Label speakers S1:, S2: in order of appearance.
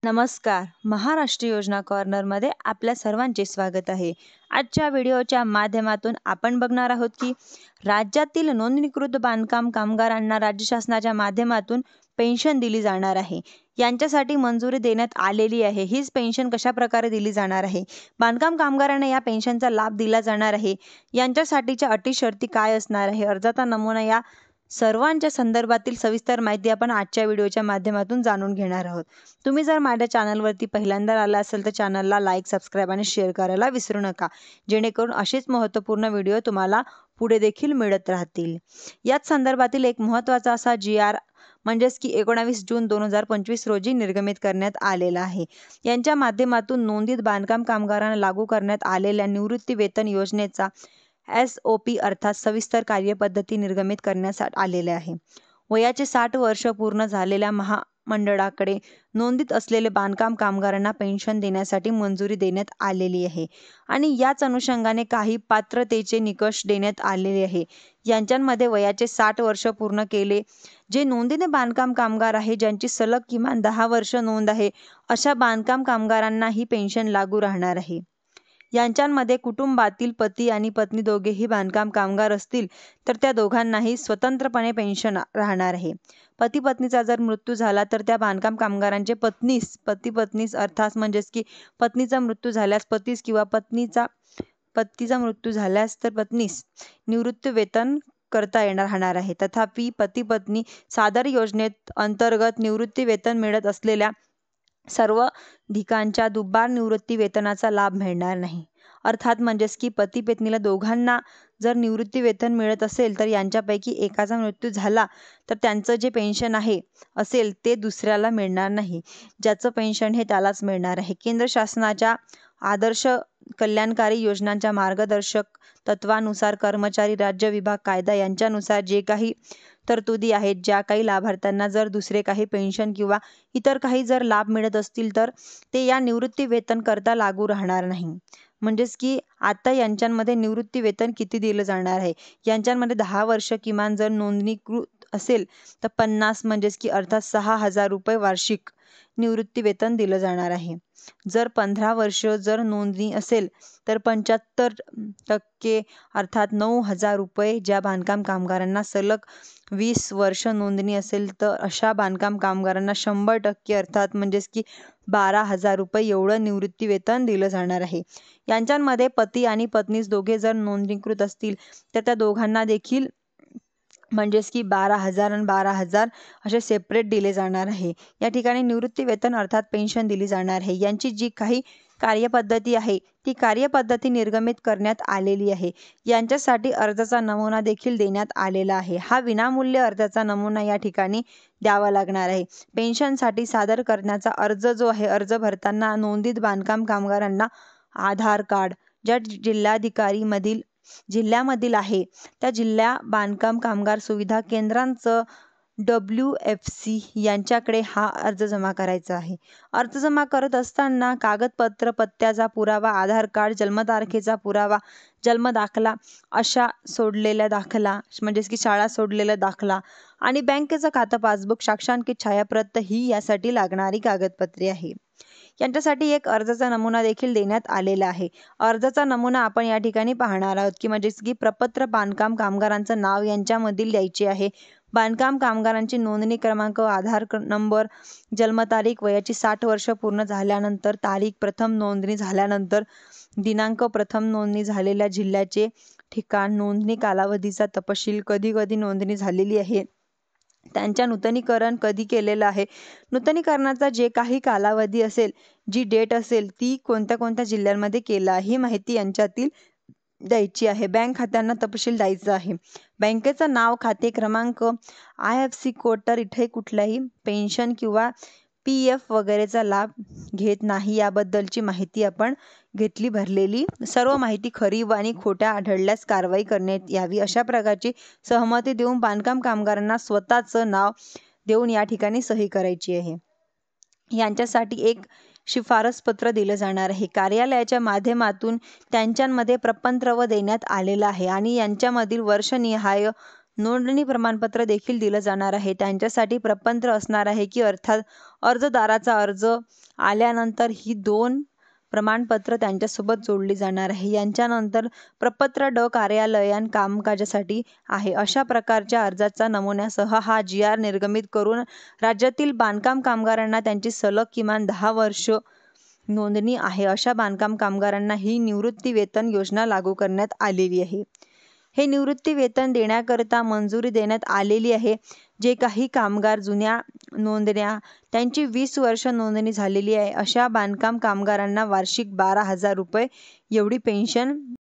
S1: नमस्कार. महाराष्ट्र योजना कॉर्नरमध्ये आपल्या सर्वांचे स्वागत आहे. आजच्या व्हिडिओच्या माध्यमातून आपण बघणार आहोत की राज्यातील नोंदणीकृत बांधकाम कामगारांना राज्य शासनाच्या माध्यमातून पेन्शन दिली जाणार आहे. यांच्यासाठी मंजुरी देण्यात आलेली आहे. हीच पेन्शन कशा प्रकारे दिली जाणार आहे, बांधकाम कामगारांना या पेन्शनचा लाभ दिला जाणार आहे, यांच्यासाठीच्या अटी शर्ती काय असणार आहे, अर्जाचा नमुना, या सर्वांच्या संदर्भातील सविस्तर माहिती आपण आजच्या व्हिडिओच्या माध्यमातून जाणून घेणार आहोत. तुम्ही जर माझ्या चॅनलवरती पहिल्यांदा आला असेल तर चॅनलला लाईक, सबस्क्राईब आणि शेअर करायला विसरू नका, जेणेकरून असेच महत्त्वपूर्ण व्हिडिओ तुम्हाला पुढे देखील मिळत राहतील. याच संदर्भातील एक महत्त्वाचा असा GR म्हणजेच की 19 जून 2025 रोजी निर्गमित करण्यात आलेला आहे. यांच्या माध्यमातून नोंदीत बांधकाम कामगारांना लागू करण्यात आलेल्या निवृत्ती वेतन योजनेचा SOP अर्थात सविस्तर कार्यपद्धती निर्गमित करण्यात आलेले आहे. वयाचे 60 वर्ष पूर्ण झालेल्या महामंडळाकडे नोंदीत असलेले बांधकाम कामगारांना पेन्शन देण्यासाठी मंजुरी देण्यात आलेली आहे आणि याच अनुषंगाने काही पात्रतेचे निकष देण्यात आलेले आहे. यांच्यामध्ये वयाचे 60 वर्ष पूर्ण केले जे नोंदीने बांधकाम कामगार आहे, ज्यांची सलग किमान 10 वर्ष नोंद आहे, अशा बांधकाम कामगारांना ही पेन्शन लागू राहणार आहे. यांच्यामध्ये कुटुंबातील पती आणि पत्नी दोघेही बांधकाम कामगार असतील तर त्या दोघांनाही स्वतंत्रपणे पेन्शन राहणार आहे. पती पत्नीचा जर मृत्यू झाला तर त्या बांधकाम कामगारांचे पती पत्नीस अर्थात म्हणजेच की पत्नीचा मृत्यू झाल्यास पतीस किंवा पतीचा मृत्यू झाल्यास तर पत्नीस निवृत्ती वेतन करता राहणार आहे. तथापि पती पत्नी सादर योजनेत अंतर्गत निवृत्ती वेतन मिळत असलेल्या सर्व अधिकांच्या दुबार निवृत्ती वेतनाचा लाभ मिळणार नाही. अर्थात म्हणजेच की पती पत्नीला दोघांना जर निवृत्ती वेतन मिळत असेल तर यांच्यापैकी एकाचा मृत्यू झाला तर त्यांचं जे पेन्शन आहे असेल ते दुसऱ्याला मिळणार नाही. ज्याचं पेन्शन हे त्यालाच मिळणार आहे. केंद्र शासनाच्या आदर्श कल्याणकारी योजनांच्या मार्गदर्शक तत्वानुसार कर्मचारी राज्य विभाग कायदा यांच्यानुसार जे काही तरतुदी आहेत, ज्या काही लाभार्थ्यांना जर दुसरे काही पेन्शन किंवा इतर काही जर लाभ मिळत असतील तर ते या निवृत्ती वेतन करता लागू राहणार नाही. म्हणजेच की आता यांच्यामध्ये निवृत्ती वेतन किती दिलं जाणार आहे, यांच्यामध्ये 10 वर्ष किमान जर नोंदणीकृत असेल तर 50 म्हणजेच की अर्थात 6,000 रुपये वार्षिक निवृत्ती वेतन दिलं जाणार आहे. जर 15 वर्ष जर नोंदणी असेल तर 75% अर्थात 9,000 रुपये. ज्या बांधकाम कामगारांना सलग 20 वर्ष नोंदणी असेल तर अशा बांधकाम कामगारांना 100% अर्थात म्हणजेच की 12,000 रुपये एवढं निवृत्ती वेतन दिलं जाणार आहे. यांच्यामध्ये पती आणि पत्नीस दोघे जर नोंदणीकृत असतील तर त्या दोघांना देखील म्हणजेच की 12,000 आणि 12,000 असे सेपरेट दिले जाणार आहे. या ठिकाणी निवृत्ती वेतन अर्थात पेन्शन दिली जाणार आहे. यांची जी काही कार्यपद्धती आहे ती कार्यपद्धती निर्गमित करण्यात आलेली आहे. यांच्यासाठी अर्जाचा नमुना देखील देण्यात आलेला आहे. हा विनामूल्य अर्जाचा नमुना या ठिकाणी द्यावा लागणार आहे. पेन्शनसाठी सादर करण्याचा अर्ज जो आहे, अर्ज भरताना नोंदीत बांधकाम कामगारांना आधार कार्ड ज्या जिल्ह्यामधील आहे त्या जिल्हा बांधकाम कामगार सुविधा केंद्रांचं WFC यांच्याकडे हा अर्ज जमा करायचा आहे. अर्ज जमा करत असताना कागदपत्र, पत्त्याचा पुरावा, आधार कार्ड, जन्मतारखेचा पुरावा, जन्मदाखला, अशा सोडलेला दाखला म्हणजेच की शाळा सोडलेला दाखला आणि बँकेचं खातं पासबुक, साक्षांकित छायाप्रत ही यासाठी लागणारी कागदपत्रे आहे. यांच्यासाठी एक अर्जाचा नमुना देखील देण्यात आलेला आहे. अर्जाचा नमुना आपण या ठिकाणी पाहणार आहोत की म्हणजेच की प्रपत्र बांधकाम कामगारांचं नाव यांच्यामधील द्यायचे आहे. बांधकाम कामगारांची नोंदणी क्रमांक, आधार नंबर, जन्मतारीख, वयाची 60 वर्ष पूर्ण झाल्यानंतर तारीख, प्रथम नोंदणी झाल्यानंतर दिनांक, प्रथम नोंदणी झालेल्या जिल्ह्याचे ठिकाण, नोंदणी कालावधीचा तपशील, कधी कधी नोंदणी झालेली आहे, त्यांच्या नूतनीकरण कधी केलेलं आहे, नूतनीकरणाचा जे काही कालावधी असेल, जी डेट असेल ती कोणत्या कोणत्या जिल्ह्यांमध्ये केला ही माहिती यांच्यातील द्यायची आहे. बँक खात्यांना तपशील द्यायचा आहे. बँकेचं नाव, खाते क्रमांक, IFSC कोड. तर इथे कुठल्याही पेन्शन किंवा PF वगैरेचा लाभ घेत नाही याबद्दलची माहिती आपण घेतली. भरलेली सर्व माहिती खरी व आणि खोट्या आढळल्यास कारवाई करण्यात यावी अशा प्रकारची सहमती देऊन बांधकाम कामगारांना स्वतःचं नाव देऊन या ठिकाणी सही करायची आहे. यांच्यासाठी एक शिफारस पत्र दिलं जाणार आहे. कार्यालयाच्या माध्यमातून त्यांच्यामध्ये प्रपत्र देण्यात आलेलं आहे आणि यांच्यामधील वर्षनिहाय नोंदणी प्रमाणपत्र देखील दिलं जाणार आहे. त्यांच्यासाठी प्रपत्र असणार आहे की अर्थात अर्जदाराचा अर्ज आल्यानंतर ही 2 प्रमाणपत्र त्यांच्यासोबत जोडली जाणार आहे. यांच्यानंतर प्रपत्र कार्यालयीन कामकाजासाठी आहे अशा प्रकारच्या अर्जाचा नमुन्यासह हा GR निर्गमित करून राज्यातील बांधकाम कामगारांना त्यांची सलग किमान 10 वर्ष नोंदणी आहे अशा बांधकाम कामगारांना ही निवृत्ती वेतन योजना लागू करण्यात आलेली आहे. हे निवृत्ती वेतन देण्याकरता मंजुरी देण्यात आलेली आहे. जे काही कामगार जुन्या नोंदण्या त्यांची 20 वर्ष नोंदणी झालेली आहे अशा बांधकाम कामगारांना वार्षिक 12,000 रुपये एवढी पेन्शन